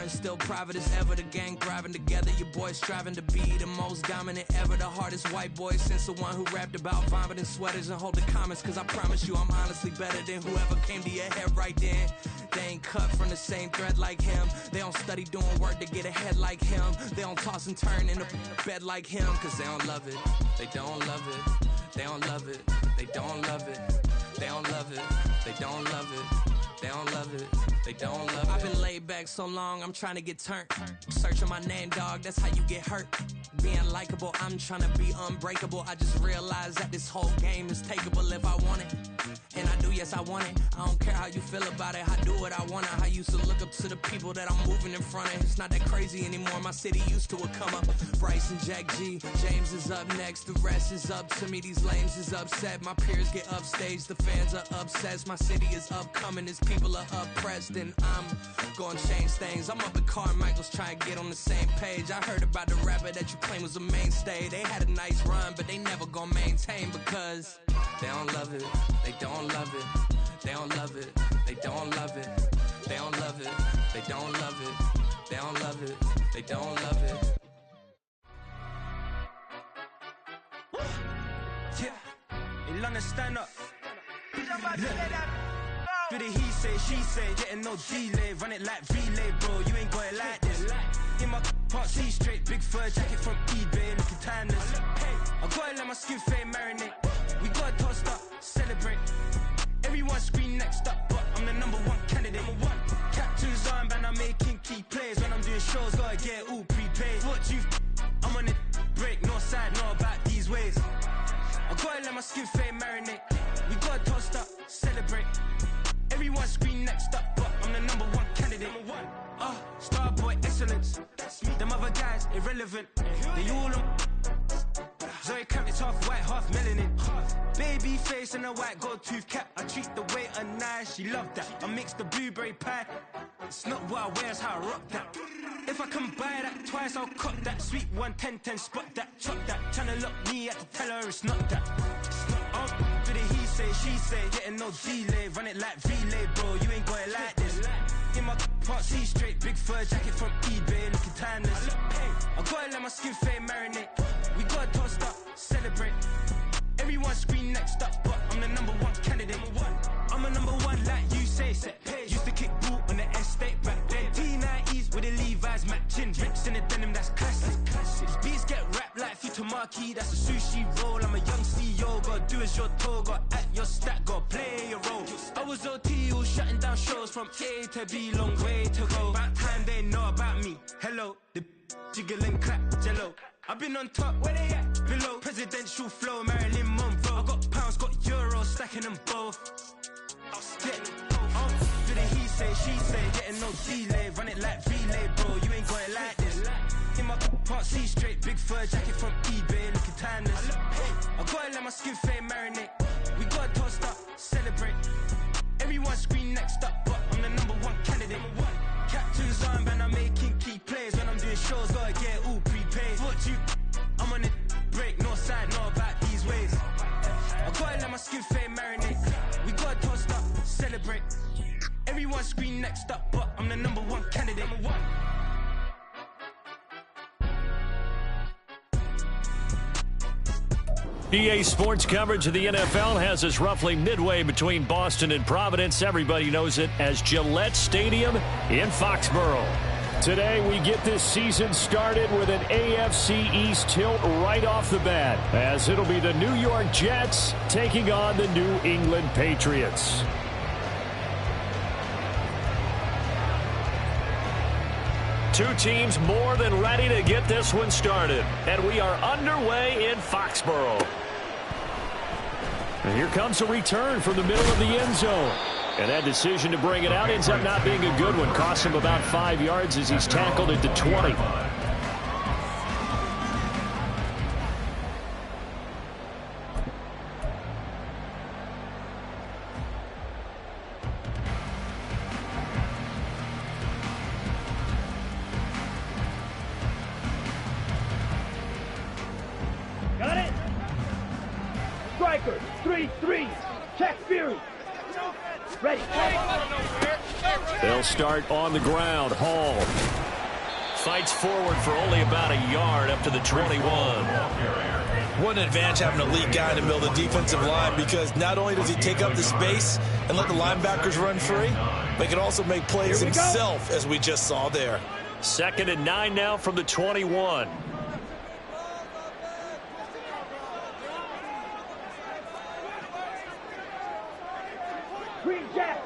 mind still private as ever. The gang thriving together, your boys striving to be the most dominant ever. The hardest white boy since the one who rapped about vomiting sweaters and hold the comments. Cause I promise you I'm honestly better than whoever came to your head right then. They ain't cut from the same thread like him. They don't study doing work to get ahead like him. They don't toss and turn in the bed like him. Cause they don't love it, they don't love it. They don't love it, they don't love it. They don't love it, they don't love it. They don't love it, they don't love it. I've been laid back so long, I'm trying to get turned. Searching my name, dog, that's how you get hurt. Being likable, I'm trying to be unbreakable. I just realized that this whole game is takeable if I want it. And I do, yes, I want it. I don't care how you feel about it, I do what I want. I used to look up to the people that I'm moving in front of. It's not that crazy anymore, my city used to a come up. Bryce and Jack G, James is up next. The rest is up to me, these lames is upset. My peers get upstage, the fans are obsessed. My city is upcoming, these people are oppressed. And I'm gonna change things. I'm up at Carmichael's trying to get on the same page. I heard about the rapper that you claim was a mainstay. They had a nice run, but they never gonna maintain because they don't love it, they don't love it, they don't love it, they don't love it, they don't love it, they don't love it, they don't love it, they don't love it. Yeah, in London, stand up. For the he say, she say, getting no delay. Run it like relay, bro, you ain't got it like this. In my part C straight, big fur jacket from eBay, looking timeless. I gotta let my skin fade marinate. We gotta toast up, celebrate. Everyone scream next up, but I'm the #1 candidate. Captain's armband, I'm making key plays. When I'm doing shows, gotta get all prepaid. What you I'm on it, break, no side, know about these ways. I gotta let my skin fade marinate. We gotta toast up, celebrate. Everyone scream next up, but I'm the #1 candidate. Starboy excellence. Them other guys irrelevant. They all on. Zoe Camp, it's half white, half melanin. Baby face and a white gold tooth cap. I treat the waiter nice, she love that. I mix the blueberry pie. It's not what I wear, it's how I rock that. If I can buy that twice, I'll cut that. Sweet 110, spot that, chop that. Tryna lock me at the tell her it's not that. For the he say, she say, getting no delay. Run it like relay, bro, you ain't got it like this. In my part C straight, big fur jacket from eBay, looking timeless. I gotta let my skin fade marinate. We gotta toast up, celebrate. Everyone scream next up, but I'm the #1 candidate. I'm a #1 like you say, set page. Used to kick boot on the estate back then. T90s with the Levi's matching. Rips in the denim, that's classic. Beats get wrapped like Futamaki, that's a sushi roll. I'm a young CEO, gotta do as you're told. Gotta act your stat, gotta play your role. I was OT, all shutting down shows from A to B, long way to go. About time they know about me. Hello, the jiggle and clap, jello. I've been on top, where they at? Below, presidential flow, Marilyn Monroe. I got pounds, got euros, stacking them both. Yeah, for the he say, she say, getting no delay. Run it like relay, bro, you ain't got it like this. In my part C straight, big fur jacket from eBay, looking timeless. I gotta let my skin fade marinate. We gotta toast up, celebrate. Everyone scream next up, but I'm the #1 candidate. Captain's armband, I'm making key plays. When I'm doing shows, gotta get all prepaid. What you I'm on it, break, no side, know about these ways. I gotta let my skin fade marinate. We gotta toast up, celebrate. Everyone scream next up, but I'm the #1 candidate. EA Sports coverage of the NFL has us roughly midway between Boston and Providence. Everybody knows it as Gillette Stadium in Foxborough. Today, we get this season started with an AFC East tilt right off the bat, as it'll be the New York Jets taking on the New England Patriots. Two teams more than ready to get this one started, and we are underway in Foxborough. And here comes a return from the middle of the end zone. And that decision to bring it out ends up not being a good one. Costs him about 5 yards as he's tackled at the 20. Got it? Striker, 3-3. Check Fury. Ready. They'll start on the ground. Hall fights forward for only about a yard up to the 21. What an advantage having a elite guy in the middle of the defensive line, because not only does he take up the space and let the linebackers run free, but he can also make plays himself, as we just saw there. 2nd and 9 now from the 21. Green Jack.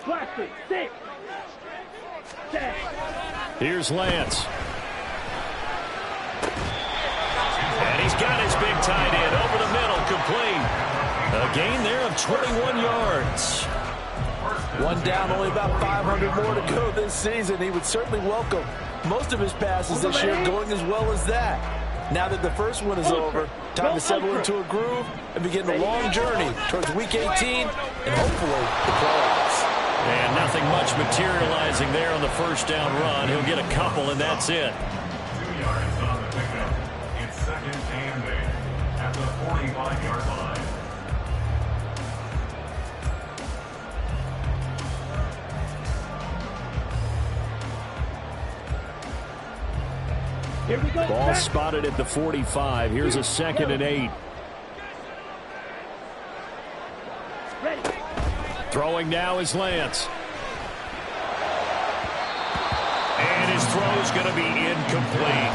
Blaster. 6. 10. Here's Lance. And he's got his big tight end over the middle, complete. A gain there of 21 yards. One down, only about 500 more to go this season. He would certainly welcome most of his passes this year going as well as that. Now that the first one is over, time to settle into a groove and begin the long journey towards Week 18 and hopefully the playoffs. And nothing much materializing there on the first down run. He'll get a couple, and that's it. 2 yards on the pickup. It's 2nd and 8 at the 45-yard line. Here we go. Ball spotted at the 45. Here's a 2nd and 8. Ready. Throwing now is Lance. And his throw's going to be incomplete.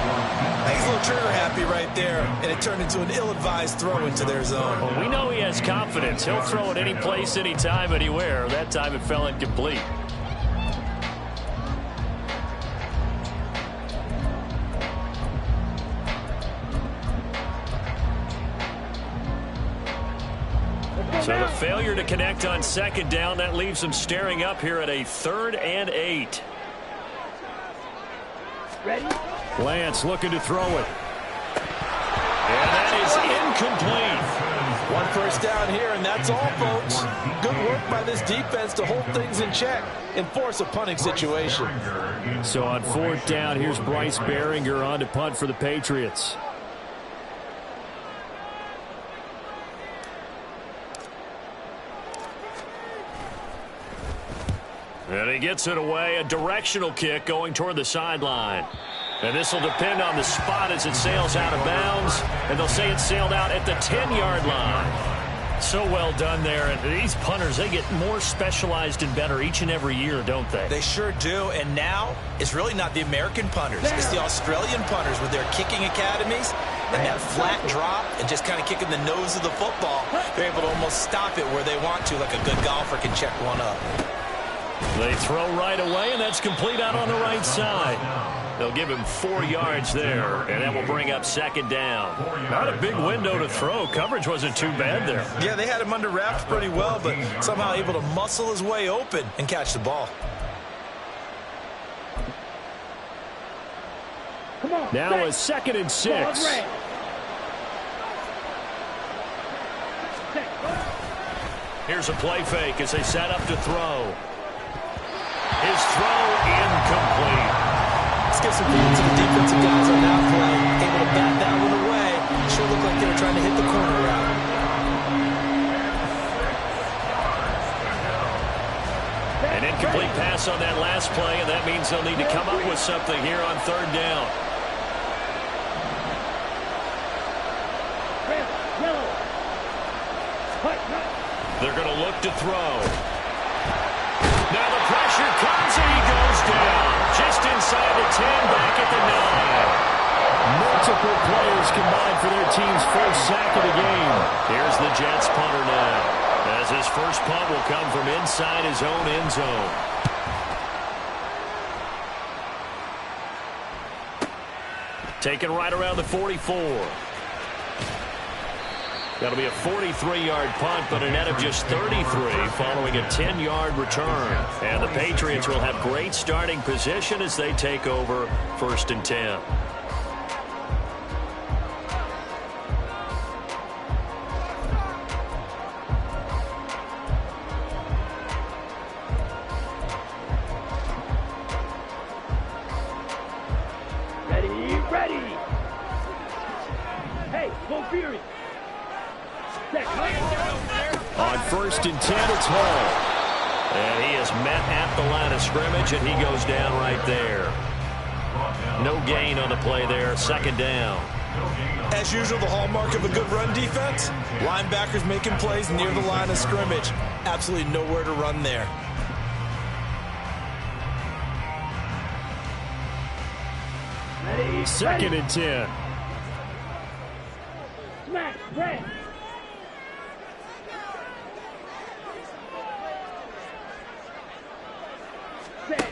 He's a little trigger happy right there, and it turned into an ill-advised throw into their zone. Well, we know he has confidence. He'll throw it any place, anytime, anywhere. That time it fell incomplete. So the failure to connect on 2nd down, that leaves them staring up here at a 3rd and 8. Ready. Lance looking to throw it. And that is incomplete. One first down here, and that's all, folks. Good work by this defense to hold things in check and force a punting situation. So on 4th down, here's Bryce Baringer on to punt for the Patriots. And he gets it away, a directional kick going toward the sideline. And this will depend on the spot as it sails out of bounds. And they'll say it sailed out at the 10-yard line. So well done there. And these punters, they get more specialized and better each and every year, don't they? They sure do. And now it's really not the American punters. It's the Australian punters with their kicking academies and that flat drop and just kind of kicking the nose of the football. They're able to almost stop it where they want to, like a good golfer can check one up. They throw right away, and that's complete out on the right side. They'll give him 4 yards there, and that will bring up 2nd down. Not a big window to throw. Coverage wasn't too bad there. Yeah, they had him under wraps pretty well, but somehow able to muscle his way open and catch the ball. Come on. Now a 2nd and 6. Here's a play fake as they set up to throw. His throw incomplete. Let's get some credit to the defensive guys on that play. Able to bat that one away. Sure looked like they were trying to hit the corner route. An incomplete pass on that last play, and that means they'll need to come up with something here on 3rd down. They're going to look to throw. Now the pressure comes, and he goes down. Just inside the 10, back at the 9. Multiple players combined for their team's first sack of the game. Here's the Jets punter now, as his first punt will come from inside his own end zone. Taken right around the 44. That'll be a 43-yard punt, but a net of just 33 following a 10-yard return. And the Patriots will have great starting position as they take over 1st and 10. Ready. Hey, go Fury. On 1st and 10, it's Hall. And he is met at the line of scrimmage, and he goes down right there. No gain on the play there. Second down. As usual, the hallmark of a good run defense, linebackers making plays near the line of scrimmage. Absolutely nowhere to run there. Ready, Second ready. and 10. Smack, press. Set.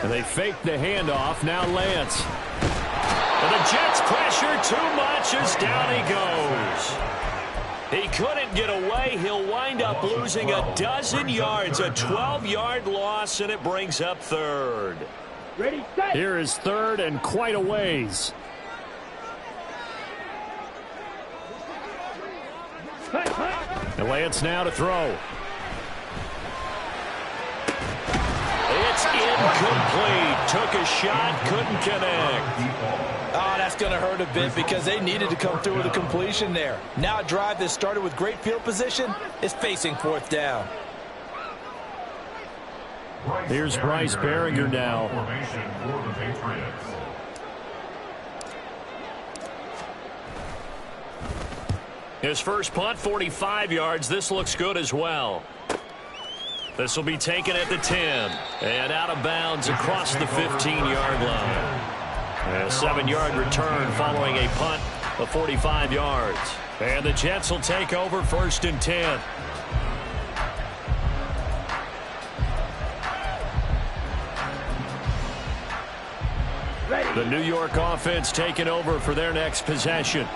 And they fake the handoff. Now Lance. And the Jets pressure too much as down he goes. He couldn't get away. He'll wind up losing a dozen yards. A 12-yard loss, and it brings up third. Ready, set. Here is third and quite a ways. Hut, hut. And Lance now to throw. It's incomplete. Took a shot, couldn't connect. Oh, that's going to hurt a bit because they needed to come through with a completion there. Now a drive that started with great field position is facing fourth down. Here's Bryce Baringer now. Formation for the Patriots. His first punt, 45 yards. This looks good as well. This will be taken at the 10 and out of bounds across the 15-yard line. A 7-yard return following a punt of 45 yards. And the Jets will take over first and 10. Ready. The New York offense taking over for their next possession.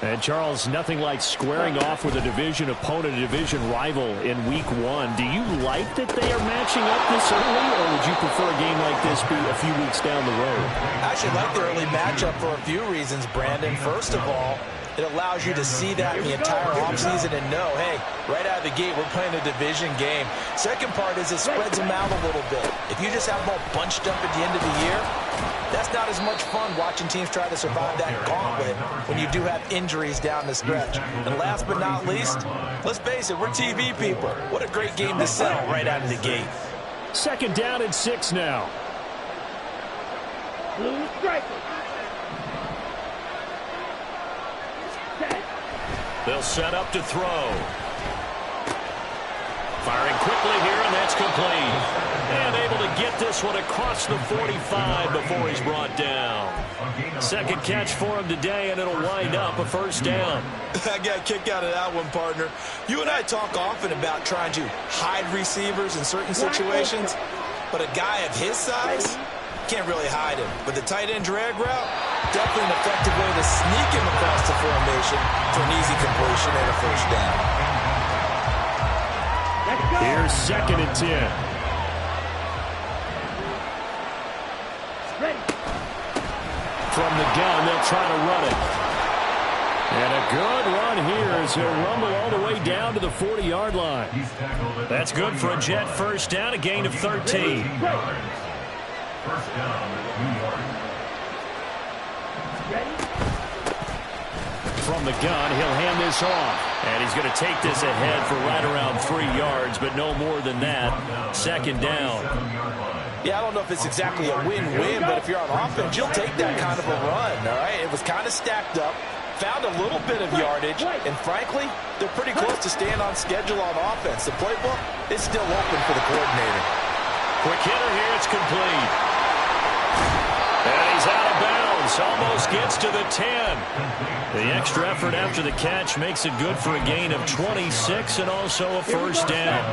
And, Charles, nothing like squaring off with a division opponent, a division rival in Week 1. Do you like that they are matching up this early, or would you prefer a game like this be a few weeks down the road? I actually like the early matchup for a few reasons, Brandon. First of all, it allows you to see that in the entire offseason and know, hey, right out of the gate, we're playing a division game. Second part is it spreads them out a little bit. If you just have them all bunched up at the end of the year, that's not as much fun watching teams try to survive that gauntlet when you do have injuries down the stretch. And last but not least, let's face it, we're TV people. What a great game to sell right out of the gate. Second down and 6 now. Blue striker. Set. They'll set up to throw. Firing quickly here, and that's complete. And able to get this one across the 45 before he's brought down. Second catch for him today, and it'll wind up a first down. I got a kick out of that one, partner. You and I talk often about trying to hide receivers in certain situations, but a guy of his size can't really hide him. But the tight end drag route, definitely an effective way to sneak him across the formation for an easy completion and a first down. Let's go. Here's second and 10. Ready. From the gun, they'll try to run it. And a good run here as he'll rumble all the way down to the 40-yard line. That's good for a Jet first down, a gain of 13. First down, New York. Ready. From the gun, he'll hand this off. And he's going to take this ahead for right around 3 yards, but no more than that. Second down. Yeah, I don't know if it's exactly a win-win, but if you're on offense, you'll take that kind of a run, all right? It was kind of stacked up, found a little bit of yardage, and frankly, they're pretty close to staying on schedule on offense. The playbook is still open for the coordinator. Quick hitter here, it's complete. And he's out of bounds, almost gets to the 10. The extra effort after the catch makes it good for a gain of 26 and also a first down.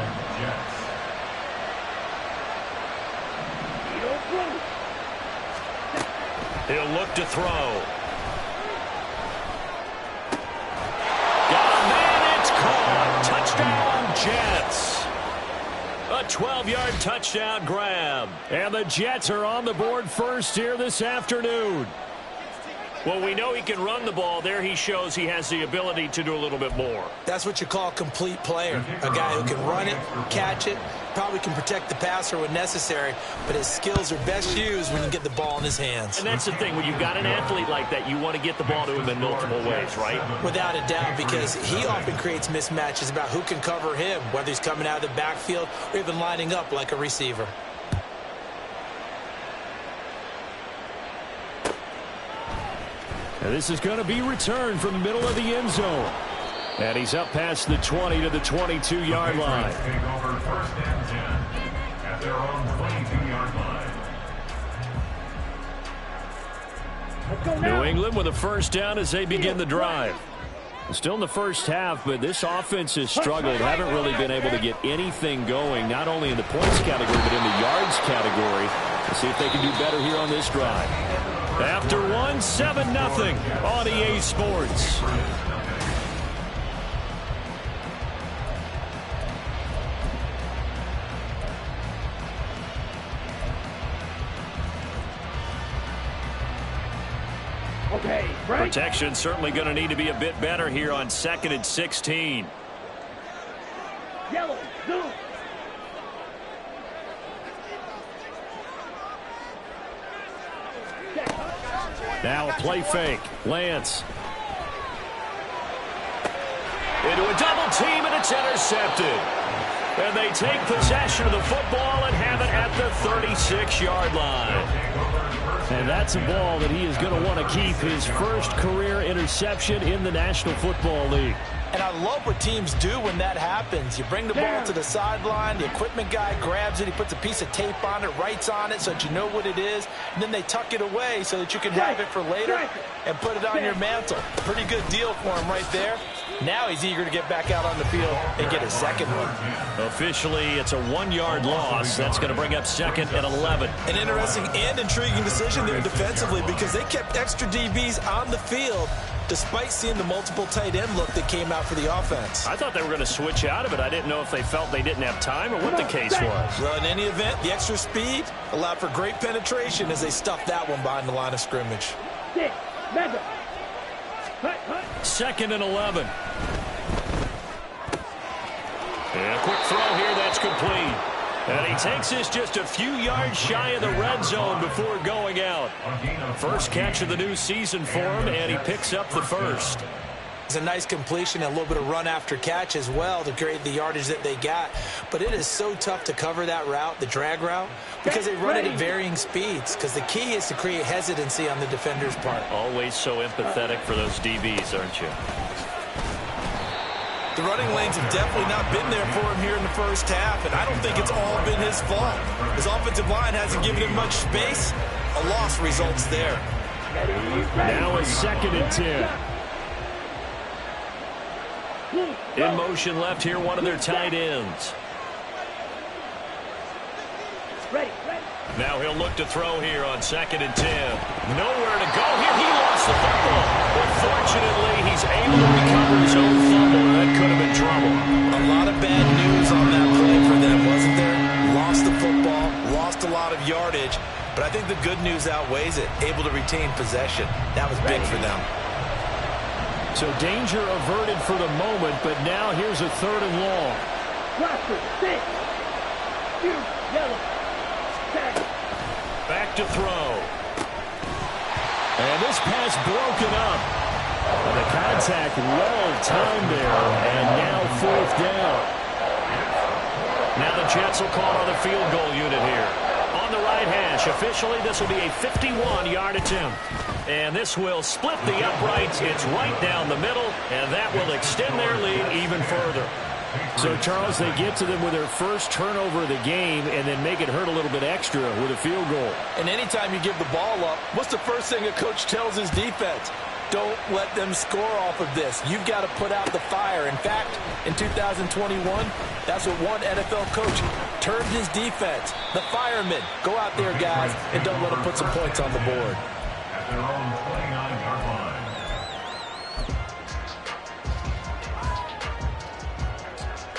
He'll look to throw. Got a man, it's caught. Touchdown, Jets. A 12-yard touchdown grab. And the Jets are on the board first here this afternoon. Well, we know he can run the ball. There he shows he has the ability to do a little bit more. That's what you call a complete player. A guy who can run it, catch it, probably can protect the passer when necessary, but his skills are best used when you get the ball in his hands. And that's the thing. When you've got an athlete like that, you want to get the ball to him in multiple ways, right? Without a doubt, because he often creates mismatches about who can cover him, whether he's coming out of the backfield or even lining up like a receiver. And this is going to be returned from the middle of the end zone. And he's up past the 20 to the 22-yard line. Take over 1st and 10 at their own 22-yard line. New England with a first down as they begin the drive. Still in the first half, but this offense has struggled. Haven't really been able to get anything going, not only in the points category, but in the yards category. Let's see if they can do better here on this drive. After one, 7-0 on EA Sports. Okay, break. Protection certainly going to need to be a bit better here on 2nd and 16. Yellow, zoom. Now a play fake. Lance. Into a double team, and it's intercepted. And they take possession of the football and have it at the 36-yard line. And that's a ball that he is going to want to keep, his first career interception in the National Football League. And I love what teams do when that happens. You bring the ball to the sideline, the equipment guy grabs it, he puts a piece of tape on it, writes on it so that you know what it is, and then they tuck it away so that you can have it for later and put it on your mantle. Pretty good deal for him right there. Now he's eager to get back out on the field and get his second one. Officially, it's a 1-yard loss. That's going to bring up 2nd and 11. An interesting and intriguing decision there defensively because they kept extra DBs on the field despite seeing the multiple tight end look that came out for the offense. I thought they were going to switch out of it. I didn't know if they felt they didn't have time or what the case was. Well, in any event, the extra speed allowed for great penetration as they stuffed that one behind the line of scrimmage. 2nd and 11. And a quick throw here, that's complete. And he takes this just a few yards shy of the red zone before going out. First catch of the new season for him, and he picks up the first. It's a nice completion and a little bit of run after catch as well to create the yardage that they got. But it is so tough to cover that route, the drag route, because they run it at varying speeds. Because the key is to create hesitancy on the defender's part. Always so empathetic for those DBs, aren't you? The running lanes have definitely not been there for him here in the first half, and I don't think it's all been his fault. His offensive line hasn't given him much space. A loss results there. Now a 2nd and 10. In motion left here, one of their tight ends. Now he'll look to throw here on 2nd and 10. Nowhere to go here. He lost the football. But fortunately, he's able to recover his own fumble. That could have been trouble. A lot of bad news on that play for them, wasn't there? Lost the football, lost a lot of yardage. But I think the good news outweighs it. Able to retain possession. That was big for them. So danger averted for the moment, but now here's a 3rd and long. Back to throw. And this pass broken up. And the contact well timed there, and now 4th down. Now the Jets will call on the field goal unit here. On the right hash, officially this will be a 51-yard attempt. And this will split the uprights. It's right down the middle, and that will extend their lead even further. So, Charles, they get to them with their first turnover of the game and then make it hurt a little bit extra with a field goal. And anytime you give the ball up, what's the first thing a coach tells his defense? Don't let them score off of this. You've got to put out the fire. In fact, in 2021, that's what one NFL coach termed his defense. The firemen. Go out there, guys, and don't let them put some points on the board. At their own 29-yard line.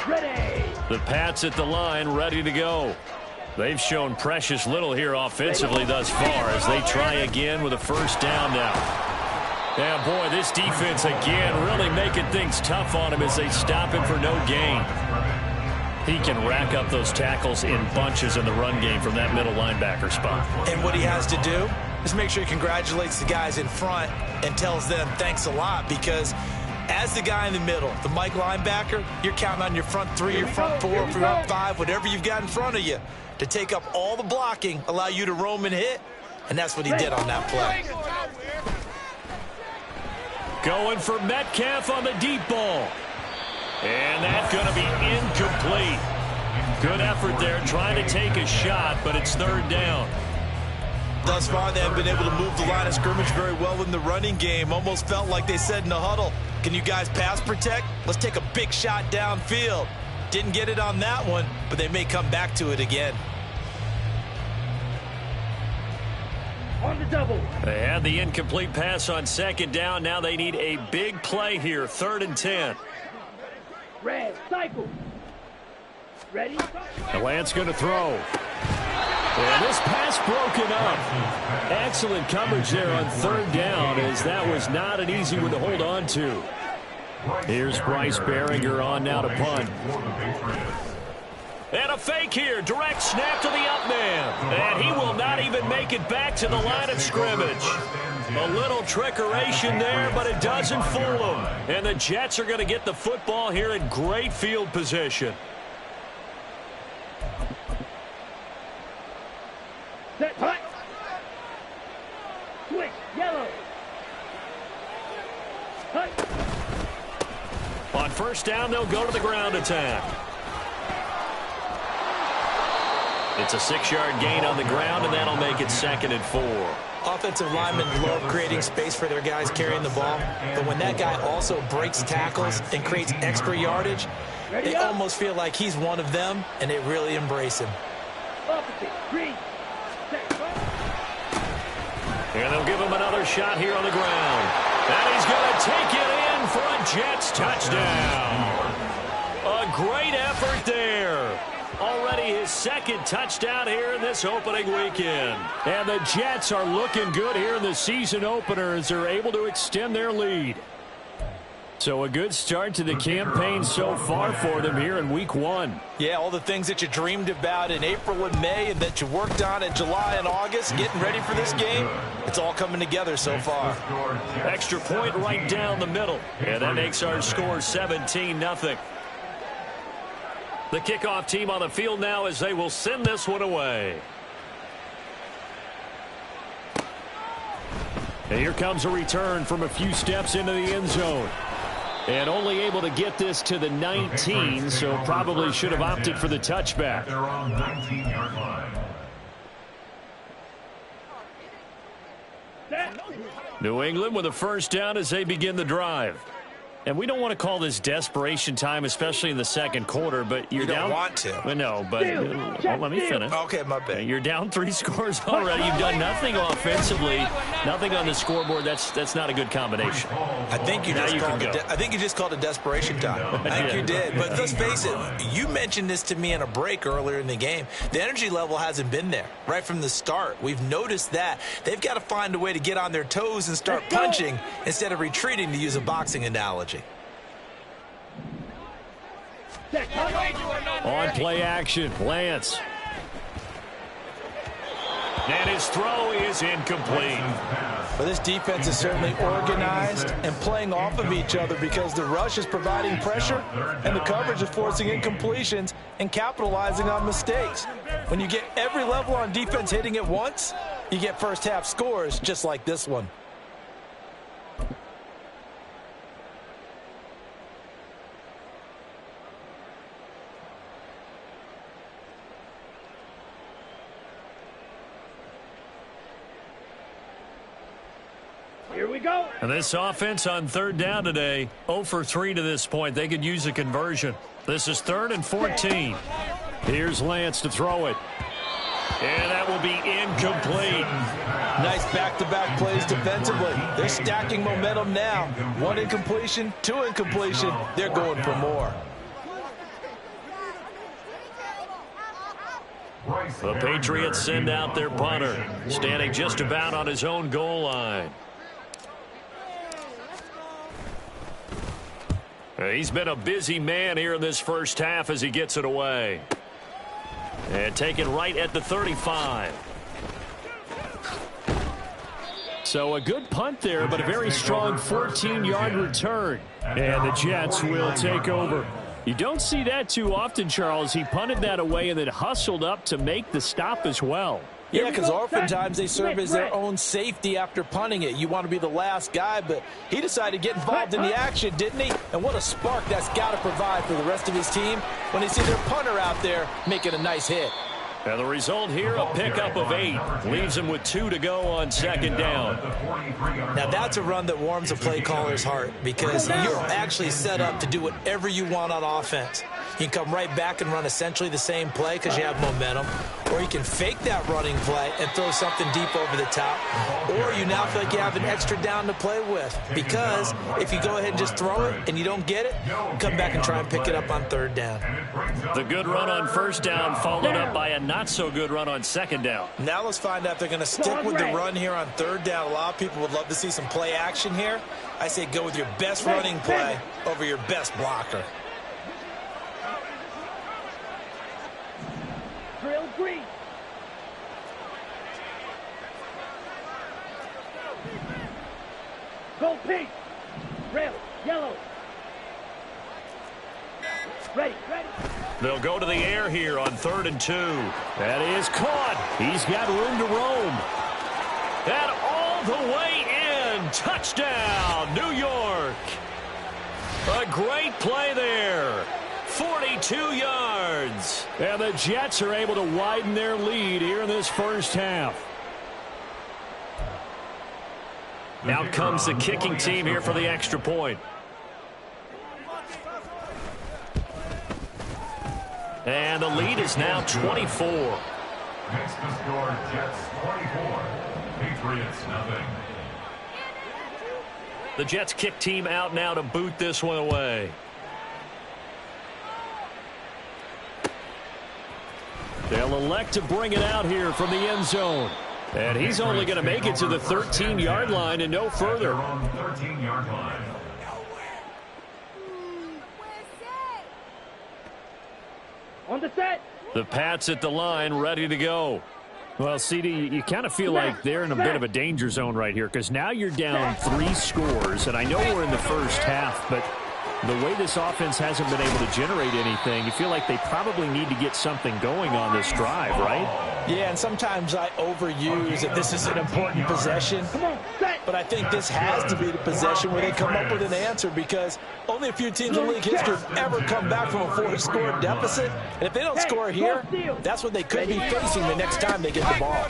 Ready. The Pats at the line, ready to go. They've shown precious little here offensively thus far as they try again with a first down now. Yeah, boy, this defense again really making things tough on him as they stop him for no gain. He can rack up those tackles in bunches in the run game from that middle linebacker spot. And what he has to do is make sure he congratulates the guys in front and tells them thanks a lot, because as the guy in the middle, the Mike linebacker, you're counting on your front 3, your front 4, front 5, whatever you've got in front of you to take up all the blocking, allow you to roam and hit, and that's what he did on that play. Going for Metcalf on the deep ball. And that's going to be incomplete. Good effort there trying to take a shot, but it's third down. Thus far, they have been able to move the line of scrimmage very well in the running game. Almost felt like they said in the huddle, can you guys pass protect? Let's take a big shot downfield. Didn't get it on that one, but they may come back to it again. On the double. They had the incomplete pass on second down. Now they need a big play here, 3rd and 10. Red, cycle. Ready? The Lance going to throw. And this pass broken up. Excellent coverage there on 3rd down, as that was not an easy one to hold on to. Here's Bryce Baringer on now to punt. And a fake here. Direct snap to the up man. And he will not even make it back to the line of scrimmage. A little trickeration there, but it doesn't fool him. And the Jets are going to get the football here in great field position. Set, hut. Switch, yellow. Hut. On first down, they'll go to the ground attack. It's a 6-yard gain on the ground, and that'll make it 2nd and 4. Offensive linemen love creating space for their guys carrying the ball, but when that guy also breaks tackles and creates extra yardage, they almost feel like he's one of them, and they really embrace him. Opposite, green. And they'll give him another shot here on the ground. And he's going to take it in for a Jets touchdown. A great effort there. Already his 2nd touchdown here in this opening weekend. And the Jets are looking good here in the season opener as they're able to extend their lead. So a good start to the campaign so far for them here in week 1. Yeah, all the things that you dreamed about in April and May and that you worked on in July and August, getting ready for this game, it's all coming together so far. Extra point right down the middle. And that makes our score 17-0. The kickoff team on the field now as they will send this one away. And here comes a return from a few steps into the end zone. And only able to get this to the 19, so probably should have opted for the touchback. They're on 19-yard line. New England with a first down as they begin the drive. And we don't want to call this desperation time, especially in the second quarter, but you're down. You don't want to. Well, no, but let me finish. Okay, my bad. You're down 3 scores already. You've done nothing offensively, nothing on the scoreboard. That's not a good combination. I think you just called it desperation time. I think you did. But let's face it, you mentioned this to me in a break earlier in the game. The energy level hasn't been there right from the start. We've noticed that. They've got to find a way to get on their toes and start punching instead of retreating, to use a boxing analogy. On play action, Lance. And his throw is incomplete. But this defense is certainly organized and playing off of each other because the rush is providing pressure and the coverage is forcing incompletions and capitalizing on mistakes. When you get every level on defense hitting at once, you get first half scores just like this one. Here we go. And this offense on third down today, 0 for 3 to this point. They could use a conversion. This is 3rd and 14. Here's Lance to throw it. And that will be incomplete. Nice back-to-back plays defensively. They're stacking momentum now. 1 incompletion, 2 incompletion. They're going for more. The Patriots send out their punter, standing just about on his own goal line. He's been a busy man here in this first half as he gets it away. And taken right at the 35. So a good punt there, but a very strong 14-yard return. And the Jets will take over. You don't see that too often, Charles. He punted that away and then hustled up to make the stop as well. Yeah, because oftentimes they serve as their own safety after punting it. You want to be the last guy, but he decided to get involved in the action, didn't he? And what a spark that's got to provide for the rest of his team when they see their punter out there making a nice hit. And the result here, a pickup of 8. Leaves him with 2 to go on second down. Now that's a run that warms a play caller's heart because you're actually set up to do whatever you want on offense. You can come right back and run essentially the same play because you have momentum, or you can fake that running play and throw something deep over the top, or you now feel like you have an extra down to play with because if you go ahead and just throw it and you don't get it, come back and try and pick it up on third down. The good run on first down followed up by a not-so-good run on second down. Now let's find out if they're going to stick with the run here on third down. A lot of people would love to see some play action here. I say go with your best running play over your best blocker. Drill green. Go pink. Red, yellow. Ready. They'll go to the air here on 3rd and 2. That is caught. He's got room to roam. And all the way in. Touchdown, New York. A great play there. 42 yards. And the Jets are able to widen their lead here in this first half. Now comes the kicking team here for the extra point. And the lead is now 24. Next to score, Jets 24. Patriots nothing. The Jets kick team out now to boot this one away. They'll elect to bring it out here from the end zone. And he's only going to make it to the 13-yard line and no further. On the 13-yard line. On the set. The Pats at the line, ready to go. Well, CD, you kind of feel like they're in a bit of a danger zone right here because now you're down 3 scores, and I know we're in the first half, but the way this offense hasn't been able to generate anything, you feel like they probably need to get something going on this drive, right? Yeah, and sometimes I overuse that this is an important possession, but I think this has to be the possession where they come up with an answer because only a few teams in league history have ever come back from a 4-score deficit, and if they don't score here, that's what they could be facing the next time they get the ball.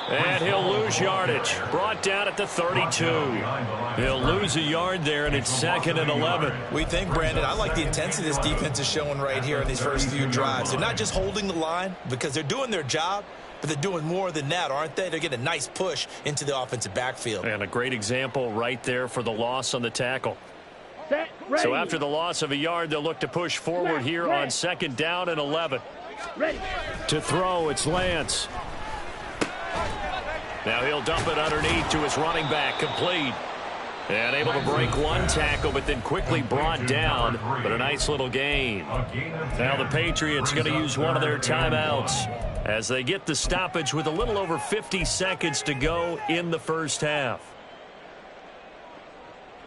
And he'll lose yardage. Brought down at the 32. He'll lose a yard there, and it's 2nd and 11. We think, Brandon, I like the intensity this defense is showing right here in these first few drives. They're not just holding the line because they're doing their job, but they're doing more than that, aren't they? They're getting a nice push into the offensive backfield. And a great example right there for the loss on the tackle. Set, ready. So after the loss of a yard, they'll look to push forward here on 2nd down and 11. Ready. To throw, it's Lance. Now he'll dump it underneath to his running back, complete. And able to break one tackle, but then quickly brought down. But a nice little gain. Now the Patriots going to use one of their timeouts as they get the stoppage with a little over 50 seconds to go in the first half.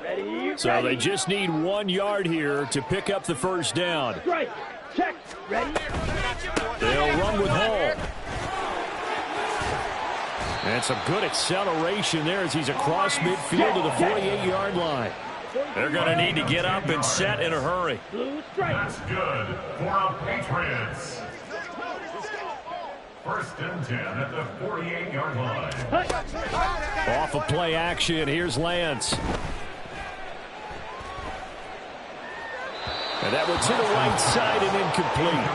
Ready. So they just need 1 yard here to pick up the first down. Right. Check. Ready. They'll run with Hall. And some good acceleration there as he's across midfield to the 48-yard line. They're going to need to get up and set in a hurry. Blue strike. That's good for the Patriots. 1st and 10 at the 48-yard line. Off of play action, here's Lance. And that one to the right side and incomplete.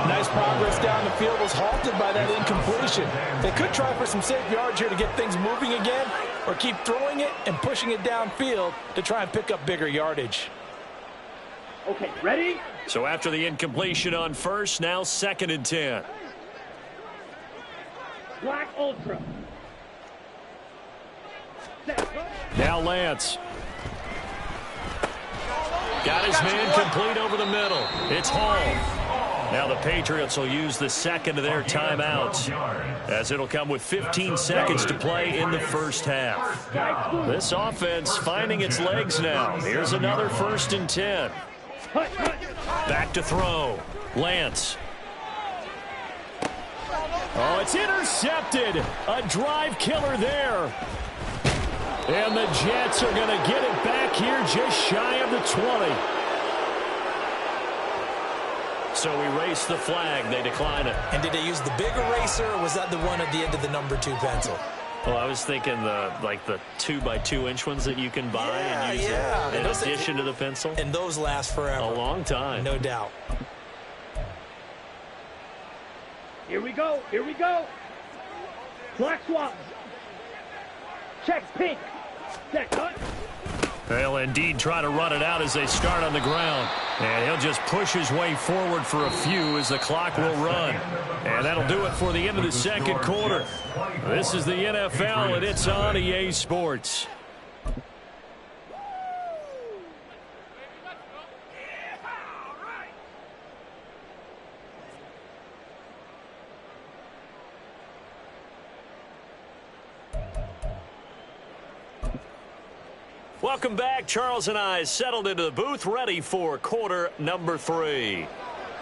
Nice progress down the field was halted by that incompletion. They could try for some safe yards here to get things moving again, or keep throwing it and pushing it downfield to try and pick up bigger yardage. Okay, ready? So after the incompletion on first, now 2nd and 10. Black Ultra. Set. Now Lance. Got his man complete over the middle. It's Hall. Now the Patriots will use the 2nd of their timeouts as it'll come with 15 seconds to play in the first half. This offense finding its legs now. Here's another 1st and 10. Back to throw. Lance. Oh, it's intercepted. A drive killer there. And the Jets are going to get it back here just shy of the 20. So erase the flag. They decline it. And did they use the big eraser, or was that the one at the end of the number 2 pencil? Well, I was thinking the 2x2-inch ones that you can buy and use in addition to the pencil. And those last forever. A long time. No doubt. Here we go. Here we go. Black swap. Check pink. Set cut. They'll indeed try to run it out as they start on the ground. And he'll just push his way forward for a few as the clock will run. And that'll do it for the end of the second quarter. This is the NFL, and it's on EA Sports. Welcome back. Charles and I settled into the booth, ready for quarter number 3.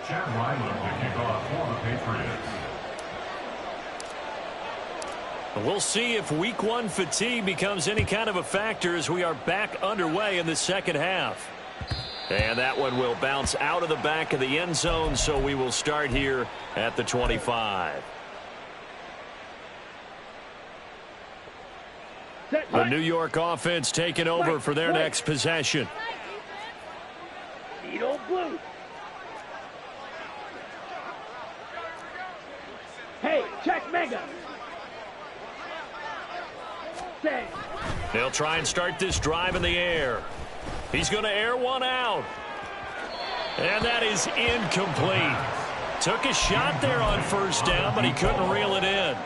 Chad Ryland to kick off for the Patriots. We'll see if week 1 fatigue becomes any kind of a factor as we are back underway in the second half. And that one will bounce out of the back of the end zone, so we will start here at the 25. The New York offense taking over for their next possession. Needle blue. Hey, check mega. Say. They'll try and start this drive in the air. He's going to air one out. And that is incomplete. Took a shot there on first down, but he couldn't reel it in.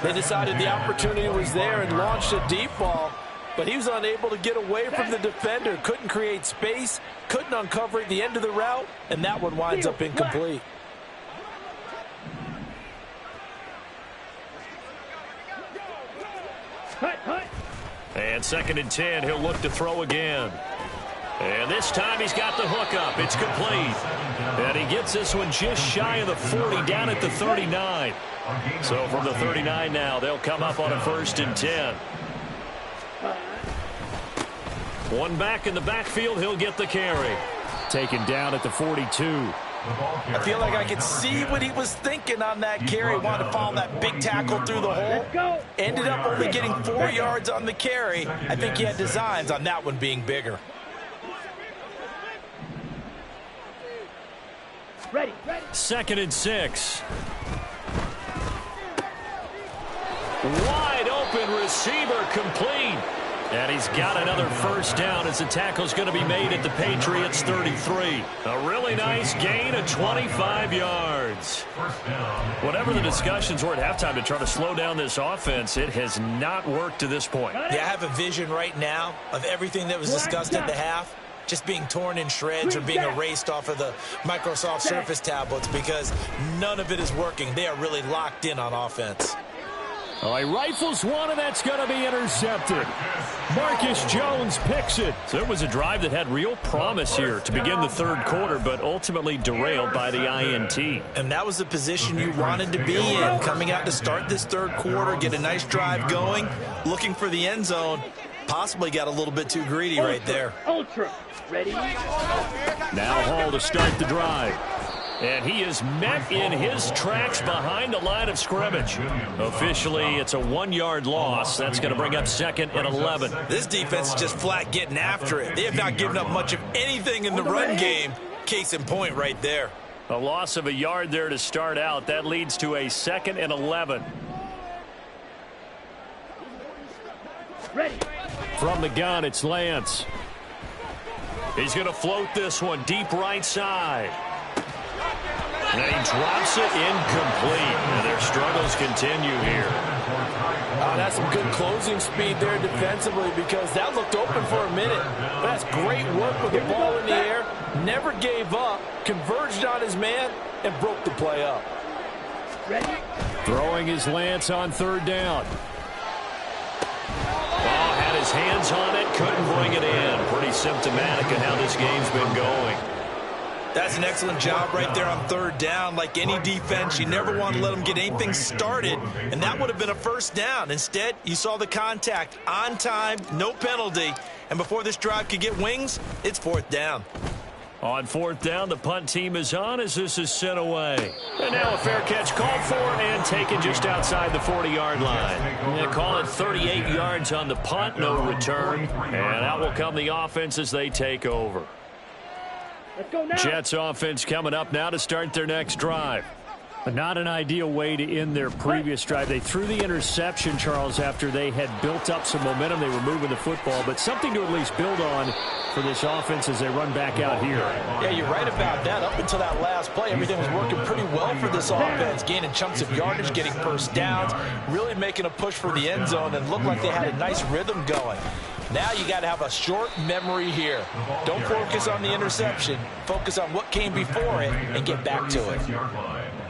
They decided the opportunity was there and launched a deep ball, but he was unable to get away from the defender, couldn't create space, couldn't uncover at the end of the route, and that one winds up incomplete. And 2nd and 10, he'll look to throw again. And this time he's got the hook up. It's complete. And he gets this one just shy of the 40, down at the 39. So from the 39 now, they'll come up on a 1st and 10. One back in the backfield, he'll get the carry. Taken down at the 42. I feel like I could see what he was thinking on that carry. Wanted to follow that big tackle through the hole. Ended up only getting 4 yards on the carry. I think he had designs on that one being bigger. Ready. 2nd and 6. Wide open receiver, complete. And he's got another 1st down as the tackle's going to be made at the Patriots 33. A really nice gain of 25 yards. Whatever the discussions were at halftime to try to slow down this offense, it has not worked to this point. Yeah, I have a vision right now of everything that was discussed at the half just being torn in shreds or being erased off of the Microsoft Surface tablets because none of it is working. They are really locked in on offense. Oh, he rifles one, and that's going to be intercepted. Marcus Jones picks it. So it was a drive that had real promise here to begin the 3rd quarter, but ultimately derailed by the INT. And that was the position you wanted to be in, coming out to start this 3rd quarter, get a nice drive going, looking for the end zone. Possibly got a little bit too greedy right there. Ultra. Ready? Now Hall to start the drive. And he is met in his tracks behind the line of scrimmage. Officially, it's a 1-yard loss. That's going to bring up 2nd and 11. This defense is just flat getting after it. They have not given up much of anything in the run game. Case in point right there. A loss of a yard there to start out. That leads to a 2nd and 11. Ready. From the gun, it's Lance. He's going to float this one deep right side. And he drops it incomplete. And their struggles continue here. That's some good closing speed there defensively because that looked open for a minute. That's great work with the ball in the air. Never gave up, converged on his man, and broke the play up. Ready? Throwing his Lance on 3rd down. Oh, had his hands on it, couldn't bring it in. Pretty symptomatic of how this game's been going. That's an excellent job right there on third down. Like any defense, you never want to let them get anything started, and that would have been a first down. Instead, you saw the contact on time, no penalty, and before this drive could get wings, it's fourth down. On fourth down, the punt team is on as this is sent away. And now a fair catch called for and taken just outside the 40-yard line. They call it 38 yards on the punt, no return. And out will come the offense as they take over. Let's go now. Jets offense coming up now to start their next drive. But not an ideal way to end their previous drive. They threw the interception, Charles, after they had built up some momentum. They were moving the football, but something to at least build on for this offense as they run back out here. Yeah, you're right about that. Up until that last play, everything was working pretty well for this offense, gaining chunks of yardage, getting first downs, really making a push for the end zone, and looked like they had a nice rhythm going. Now you got to have a short memory here. Don't focus on the interception. Focus on what came before it and get back to it.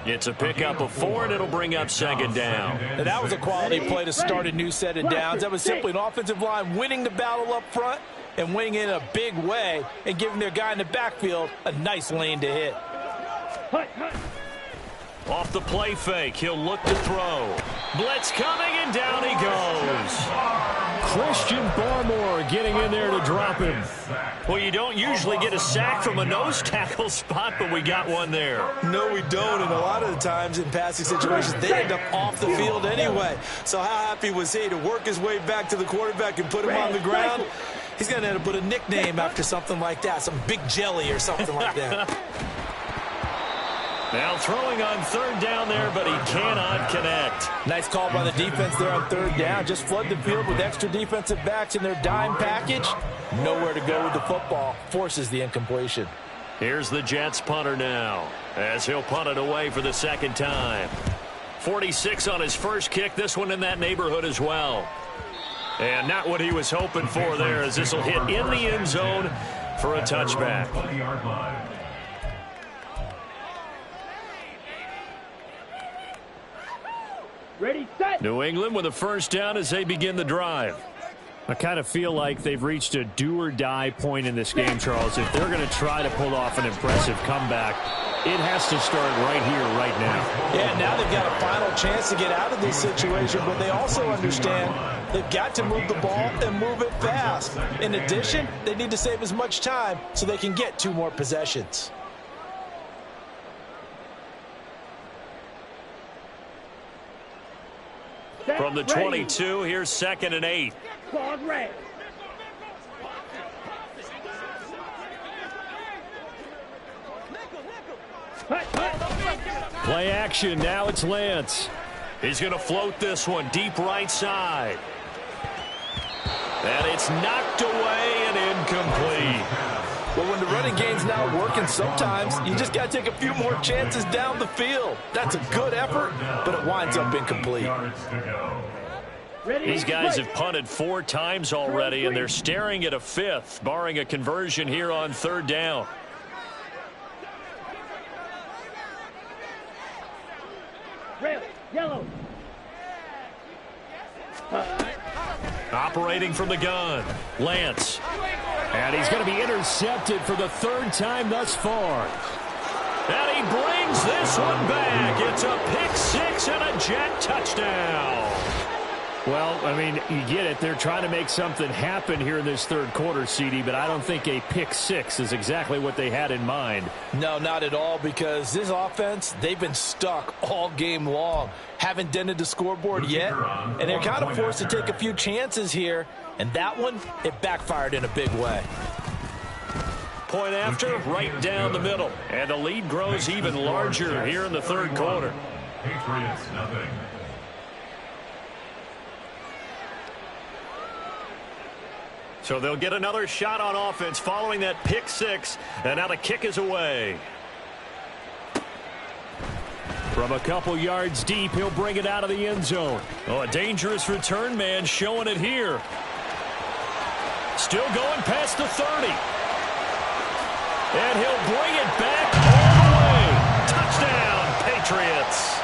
It's a pickup of 4, and it'll bring up second down. And that was a quality play to start a new set of downs. That was simply an offensive line winning the battle up front and winning in a big way and giving their guy in the backfield a nice lane to hit. Off the play fake, he'll look to throw. Blitz coming, and down he goes. Christian Barmore getting in there to drop him. Well, you don't usually get a sack from a nose tackle spot, but we got one there. No, we don't, and a lot of the times in passing situations, they end up off the field anyway. So how happy was he to work his way back to the quarterback and put him on the ground? He's going to end up with a nickname after something like that, some Big Jelly or something like that. Now throwing on third down there, but he cannot connect. Nice call by the defense there on third down. Just flood the field with extra defensive backs in their dime package. Nowhere to go with the football. Forces the incompletion. Here's the Jets punter now, as he'll punt it away for the second time. 46 on his first kick. This one in that neighborhood as well. And not what he was hoping for there, as this will hit in the end zone for a touchback. Ready, set. New England with a first down as they begin the drive. I kind of feel like they've reached a do-or-die point in this game, Charles. If they're going to try to pull off an impressive comeback, it has to start right here, right now. Yeah, now they've got a final chance to get out of this situation, but they also understand they've got to move the ball and move it fast. In addition, they need to save as much time so they can get 2 more possessions. From the 22, here's 2nd and 8. Claws red. Play action, now it's Lance. He's going to float this one deep right side. And it's knocked away and incomplete. Well, when the running game's not working, sometimes you just got to take a few more chances down the field. That's a good effort, but it winds up incomplete. These guys have punted 4 times already, and they're staring at a 5th, barring a conversion here on third down. Red, yellow. Operating from the gun, Lance. And he's going to be intercepted for the 3rd time thus far. And he brings this one back. It's a pick 6 and a Jet touchdown. Well, I mean, you get it. They're trying to make something happen here in this 3rd quarter, CD, but I don't think a pick 6 is exactly what they had in mind. No, not at all, because this offense, they've been stuck all game long. Haven't dented the scoreboard yet, and they're kind of forced to take a few chances here, and that one, it backfired in a big way. Point after, right down the middle, and the lead grows even larger here in the 3rd quarter. Patriots, nothing. So they'll get another shot on offense following that pick 6, and now the kick is away. From a couple yards deep, he'll bring it out of the end zone. Oh, a dangerous return man showing it here. Still going past the 30. And he'll bring it back all the way. Touchdown, Patriots.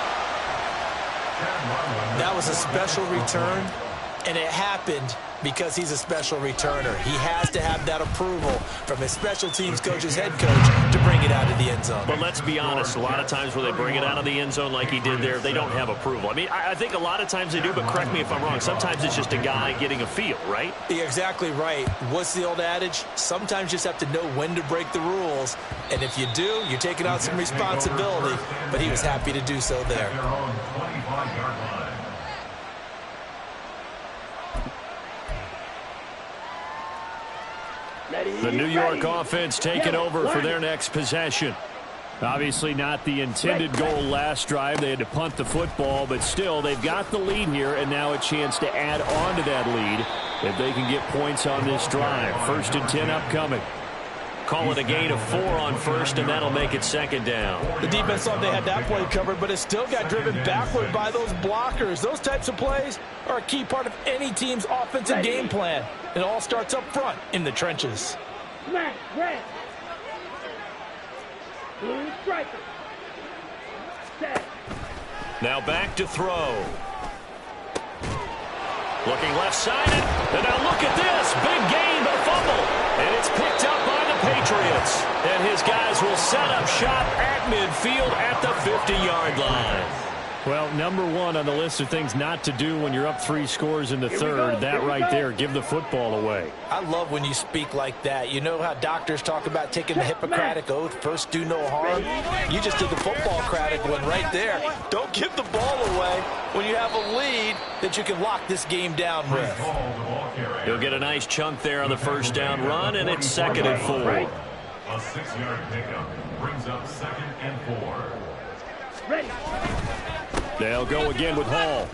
That was a special return. And it happened because he's a special returner. He has to have that approval from his special teams coach's head coach to bring it out of the end zone. But let's be honest, a lot of times where they bring it out of the end zone like he did there, they don't have approval. I mean, I think a lot of times they do, but correct me if I'm wrong. Sometimes it's just a guy getting a feel, right? You're exactly right. What's the old adage? Sometimes you just have to know when to break the rules. And if you do, you're taking on some responsibility. But he was happy to do so there. The New York offense taking over for their next possession. Obviously not the intended goal last drive. They had to punt the football, but still they've got the lead here, and now a chance to add on to that lead if they can get points on this drive. 1st and 10 upcoming. Call it a gain of 4 on first, and that'll make it 2nd down. The defense thought they had that play covered, but it still got driven backward by those blockers. Those types of plays are a key part of any team's offensive game plan. It all starts up front in the trenches. Smash, red. Blue striker. Set. Now back to throw. Looking left-sided, and now look at this. Big gain, but a fumble. And it's picked up by the Patriots. And his guys will set up shop at midfield at the 50-yard line. Well, number one on the list of things not to do when you're up 3 scores in the third. That right there, give the football away. I love when you speak like that. You know how doctors talk about taking the Hippocratic Oath, first do no harm? You just did the football-cratic one right there. Don't give the ball away when you have a lead that you can lock this game down with. He'll get a nice chunk there on the 1st down run, and it's 2nd and 4. A 6-yard pickup brings up 2nd and 4. Ready. They'll go again with Hall.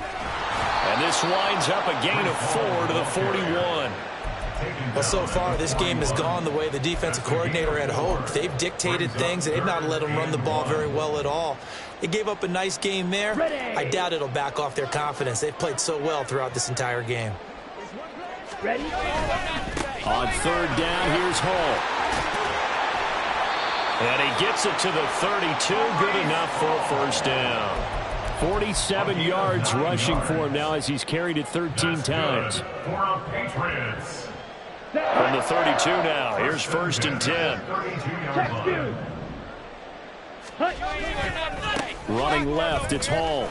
And this winds up a gain of 4 to the 41. Well, so far, this game has gone the way the defensive coordinator had hoped. They've dictated things, and they've not let them run the ball very well at all. They gave up a nice game there. I doubt it'll back off their confidence. They've played so well throughout this entire game. Ready. On 3rd down, here's Hall. And he gets it to the 32. Good enough for a 1st down. 47 yards rushing for him now as he's carried it 13 times. For Patriots. From the 32 now, here's 1st and 10. Running left, it's Hall.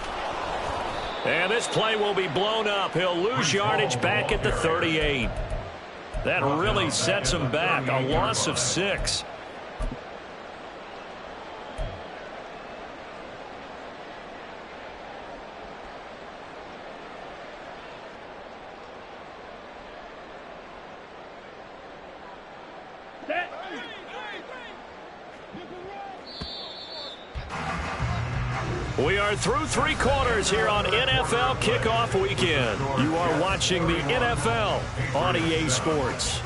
And this play will be blown up. He'll lose yardage back at the 38. That really sets him back. A loss of 6. We are through 3 quarters here on NFL Kickoff Weekend. You are watching the NFL on EA Sports.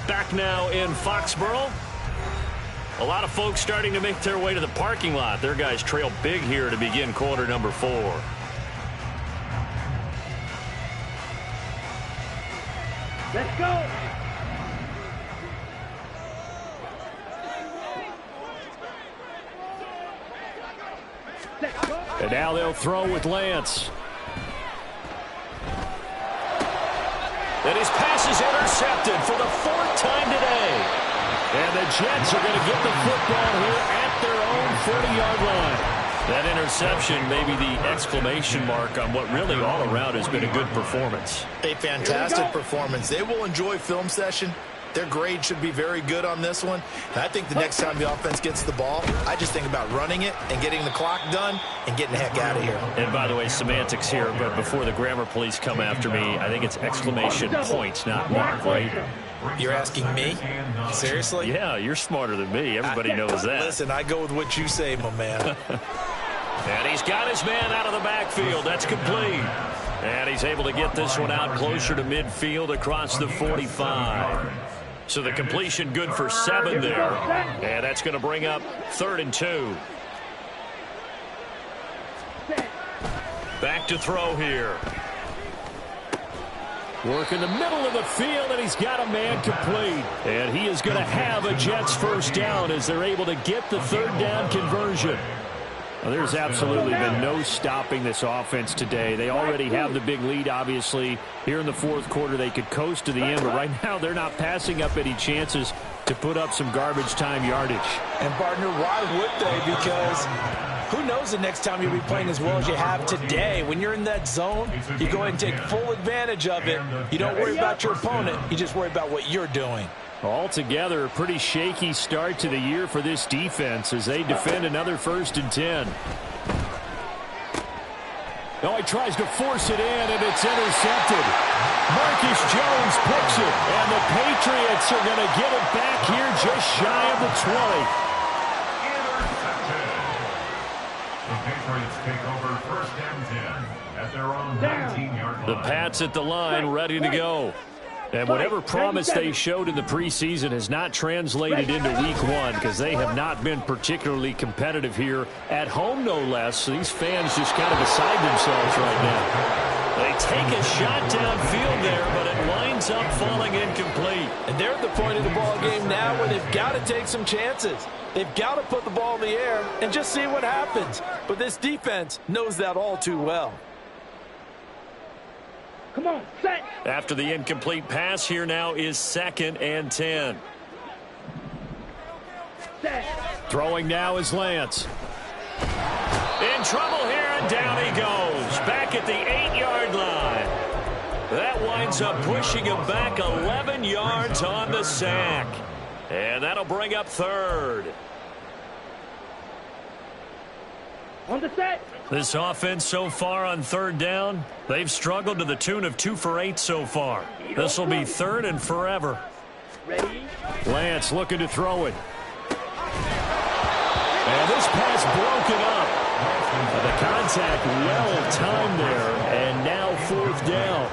Back now in Foxborough. A lot of folks starting to make their way to the parking lot. Their guys trail big here to begin quarter number 4. Let's go. And now they'll throw with Lance. And his pass is intercepted for the 4th time today. And the Jets are going to get the football here at their own 40-yard line. That interception may be the exclamation mark on what really all around has been a good performance. A fantastic performance. They will enjoy film session. Their grade should be very good on this one. And I think the next time the offense gets the ball, I just think about running it and getting the clock done and getting the heck out of here. And by the way, semantics here, but before the grammar police come after me, I think it's exclamation points, not mark, right? You're asking me? Seriously? Yeah, you're smarter than me. Everybody knows that. Listen, I go with what you say, my man. And he's got his man out of the backfield. That's complete. And he's able to get this one out closer to midfield across the 45. So the completion good for 7 there. And that's going to bring up 3rd and 2. Back to throw here. Work in the middle of the field, and he's got a man complete. And he is going to have a Jets 1st down as they're able to get the 3rd down conversion. Well, there's absolutely been no stopping this offense today. They already have the big lead, obviously. Here in the fourth quarter, they could coast to the end, but right now they're not passing up any chances to put up some garbage time yardage. And, partner, why would they? Because who knows the next time you'll be playing as well as you have today. When you're in that zone, you go ahead and take full advantage of it. You don't worry about your opponent. You just worry about what you're doing. Altogether, a pretty shaky start to the year for this defense as they defend another 1st and 10. Oh, he tries to force it in, and it's intercepted. Marcus Jones picks it, and the Patriots are going to get it back here just shy of the 20. Intercepted. The Patriots take over 1st and 10 at their own 19-yard line. The Pats at the line, ready to go. And whatever promise they showed in the preseason has not translated into week 1 because they have not been particularly competitive here at home, no less. So these fans just kind of beside themselves right now. They take a shot downfield there, but it winds up falling incomplete. And they're at the point of the ball game now where they've got to take some chances. They've got to put the ball in the air and just see what happens. But this defense knows that all too well. Come on, set. After the incomplete pass, here now is 2nd and 10. Set. Throwing now is Lance. In trouble here, and down he goes. Back at the 8-yard line. That winds up pushing him back 11 yards on the sack. And that'll bring up 3rd. On the set. This offense so far on 3rd down, they've struggled to the tune of 2 for 8 so far. This will be 3rd and forever. Ready. Lance looking to throw it. And this pass broken up. The contact well timed there, and now 4th down.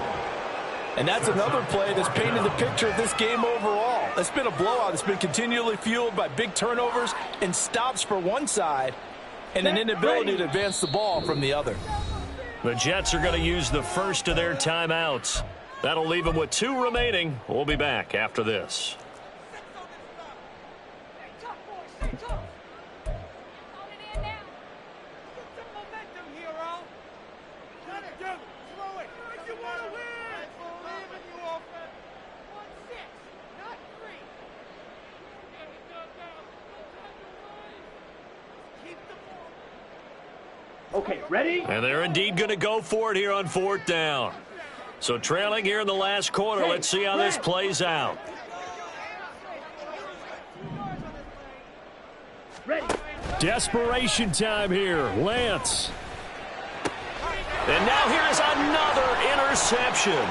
And that's another play that's painted the picture of this game overall. It's been a blowout. It's been continually fueled by big turnovers and stops for one side and an inability to advance the ball from the other. The Jets are going to use the first of their timeouts. That'll leave them with 2 remaining. We'll be back after this. Okay, ready? And they're indeed going to go for it here on 4th down. So trailing here in the last quarter, let's see how this plays out. Ready. Desperation time here. Lance. And now here is another interception.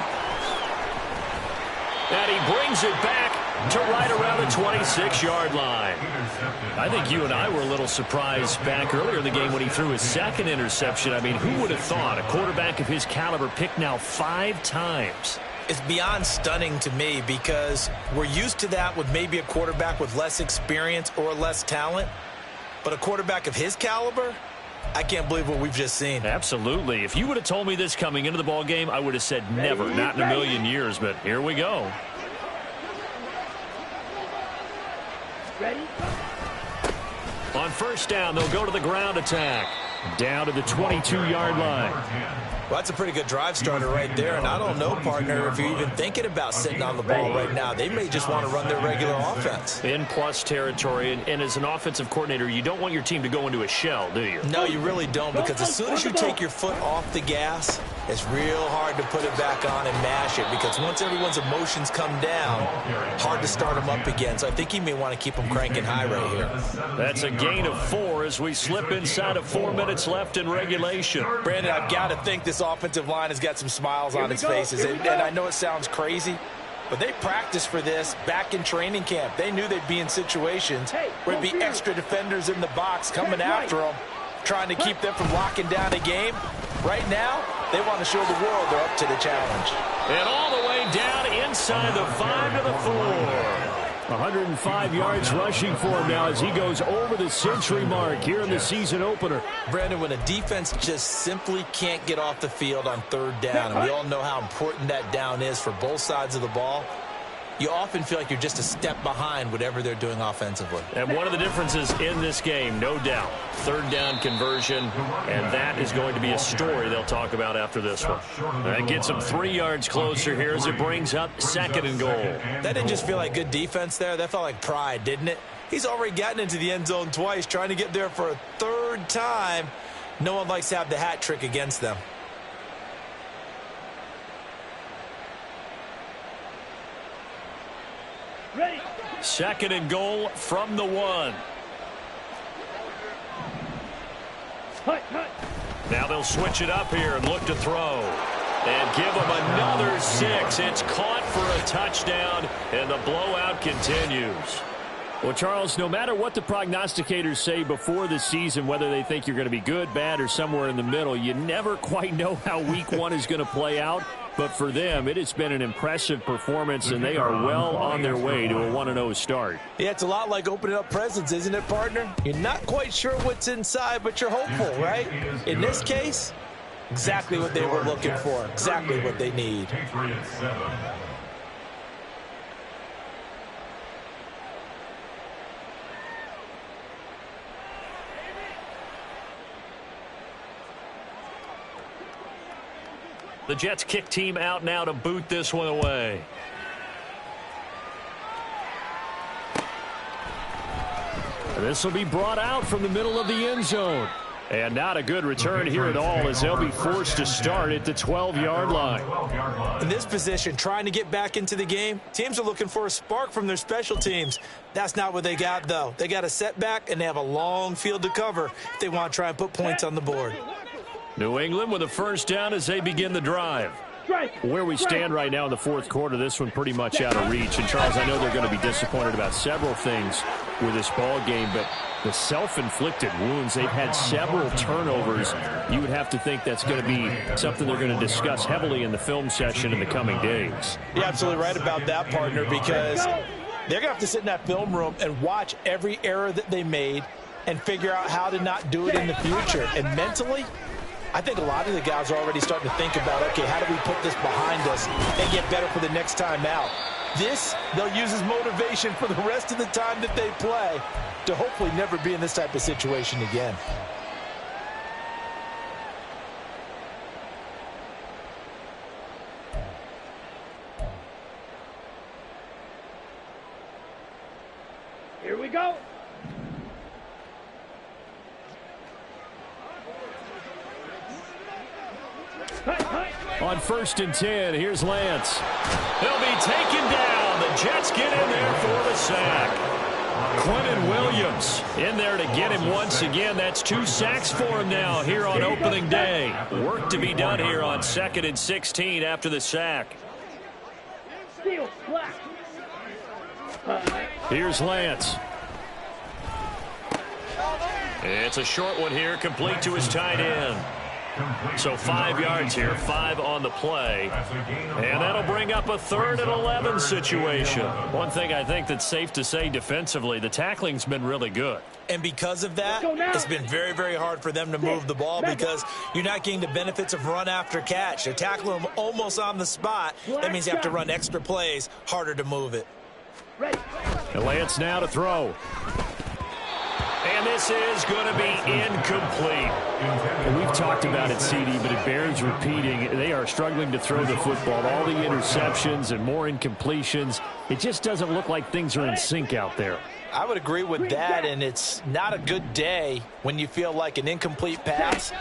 And he brings it back to right around the 26-yard line. I think you and I were a little surprised back earlier in the game when he threw his 2nd interception. I mean, who would have thought a quarterback of his caliber picked now 5 times? It's beyond stunning to me because we're used to that with maybe a quarterback with less experience or less talent. But a quarterback of his caliber, I can't believe what we've just seen. Absolutely. If you would have told me this coming into the ball game, I would have said never, not in a million years. But here we go. Ready? On 1st down, they'll go to the ground attack. Down to the 22-yard line. Well, that's a pretty good drive starter right there. And I don't know, partner, if you're even thinking about sitting on the ball right now. They may just want to run their regular offense. In plus territory. And as an offensive coordinator, you don't want your team to go into a shell, do you? No, you really don't, because as soon as you take your foot off the gas, it's real hard to put it back on and mash it, because once everyone's emotions come down, hard to start them up again. So I think you may want to keep them cranking high right here. That's a gain of 4 as we slip inside of 4 minutes left in regulation. Brandon, I've got to think this offensive line has got some smiles on its faces. And I know it sounds crazy, but they practiced for this back in training camp. They knew they'd be in situations where it'd be extra defenders in the box coming after them, trying to keep them from locking down a game. Right now, they want to show the world they're up to the challenge. And all the way down inside the 5 to the 4. 105 yards rushing for him now as he goes over the century mark here in the season opener. Brandon, when a defense just simply can't get off the field on 3rd down, and we all know how important that down is for both sides of the ball, you often feel like you're just a step behind whatever they're doing offensively. And one of the differences in this game, no doubt, third down conversion, and that is going to be a story they'll talk about after this one. That gets them 3 yards closer here as it brings up 2nd and goal. That didn't just feel like good defense there. That felt like pride, didn't it? He's already gotten into the end zone twice, trying to get there for a 3rd time. No one likes to have the hat trick against them. Ready. 2nd and goal from the 1. Hut, hut. Now they'll switch it up here and look to throw. And give them another 6. It's caught for a touchdown, and the blowout continues. Well, Charles, no matter what the prognosticators say before the season, whether they think you're going to be good, bad, or somewhere in the middle, you never quite know how week 1 is going to play out. But for them, it has been an impressive performance, and they are well on their way to a 1-0 start. Yeah, it's a lot like opening up presents, isn't it, partner? You're not quite sure what's inside, but you're hopeful, right? In this case, exactly what they were looking for, exactly what they need. The Jets kick team out now to boot this one away. This will be brought out from the middle of the end zone. And not a good return here at all as they'll be forced to start at the 12-yard line. In this position, trying to get back into the game, teams are looking for a spark from their special teams. That's not what they got, though. They got a setback, and they have a long field to cover if they want to try and put points on the board. New England with a first down as they begin the drive. Where we stand right now in the 4th quarter, this one pretty much out of reach. And, Charles, I know they're going to be disappointed about several things with this ball game, but the self-inflicted wounds, they've had several turnovers. You would have to think that's going to be something they're going to discuss heavily in the film session in the coming days. You're absolutely right about that, partner, because they're going to have to sit in that film room and watch every error that they made and figure out how to not do it in the future. And mentally, I think a lot of the guys are already starting to think about, okay, how do we put this behind us and get better for the next time out? This, they'll use as motivation for the rest of the time that they play to hopefully never be in this type of situation again. Here we go. On 1st and 10, here's Lance. He'll be taken down. The Jets get in there for the sack. Quentin Williams in there to get him once again. That's 2 sacks for him now here on opening day. Work to be done here on 2nd and 16 after the sack. Here's Lance. It's a short one here, complete to his tight end. So 5 yards here, 5 on the play. And that'll bring up a 3rd and 11 situation. One thing I think that's safe to say defensively, the tackling's been really good. And because of that, it's been very, very hard for them to move the ball because you're not getting the benefits of run after catch. They're tackling them almost on the spot. That means you have to run extra plays, harder to move it. And Lance now to throw. And this is going to be incomplete. And we've talked about it, CD, but it bears repeating. They are struggling to throw the football. All the interceptions and more incompletions. It just doesn't look like things are in sync out there. I would agree with that, and it's not a good day when you feel like an incomplete pass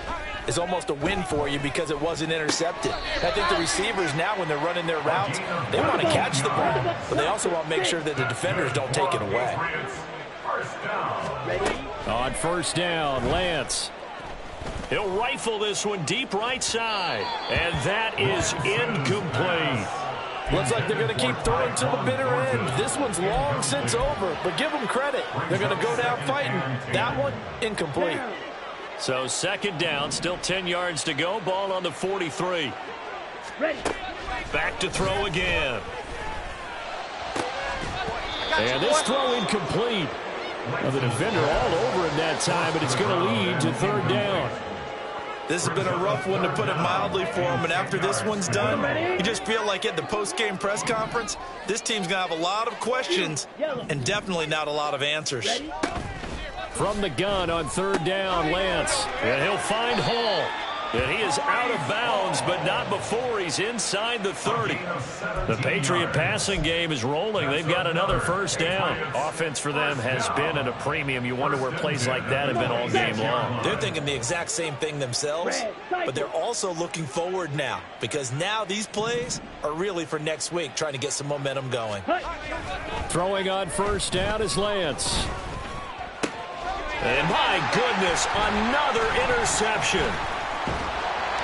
is almost a win for you because it wasn't intercepted. I think the receivers now, when they're running their routes, they want to catch the ball, but they also want to make sure that the defenders don't take it away. On 1st down, Lance. He'll rifle this one deep right side, and that is incomplete. Looks like they're going to keep throwing to the bitter end. This one's long since over, but give them credit. They're going to go down fighting. That one, incomplete. So 2nd down, still 10 yards to go. Ball on the 43. Back to throw again. And this throw incomplete. Well, the defender all over him that time, but it's going to lead to 3rd down. This has been a rough one, to put it mildly, for them. And after this one's done, you just feel like at the post-game press conference, this team's going to have a lot of questions and definitely not a lot of answers. From the gun on third down, Lance. And he'll find Hall. And he is out of bounds, but not before he's inside the 30. The Patriot passing game is rolling. They've got another first down. Offense for them has been at a premium. You wonder where plays like that have been all game long. They're thinking the exact same thing themselves, but they're also looking forward now, because now these plays are really for next week, trying to get some momentum going. Throwing on first down is Lance. And my goodness, another interception.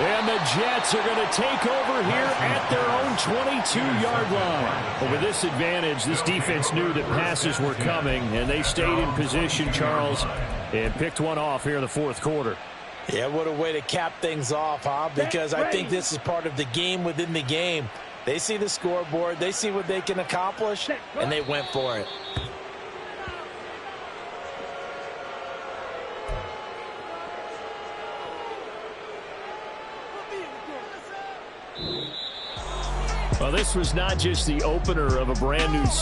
And the Jets are going to take over here at their own 22-yard line. But with this advantage, this defense knew that passes were coming, and they stayed in position, Charles, and picked one off here in the fourth quarter. Yeah, what a way to cap things off, huh? Because I think this is part of the game within the game. They see the scoreboard, they see what they can accomplish, and they went for it. Well, this was not just the opener of a brand new season.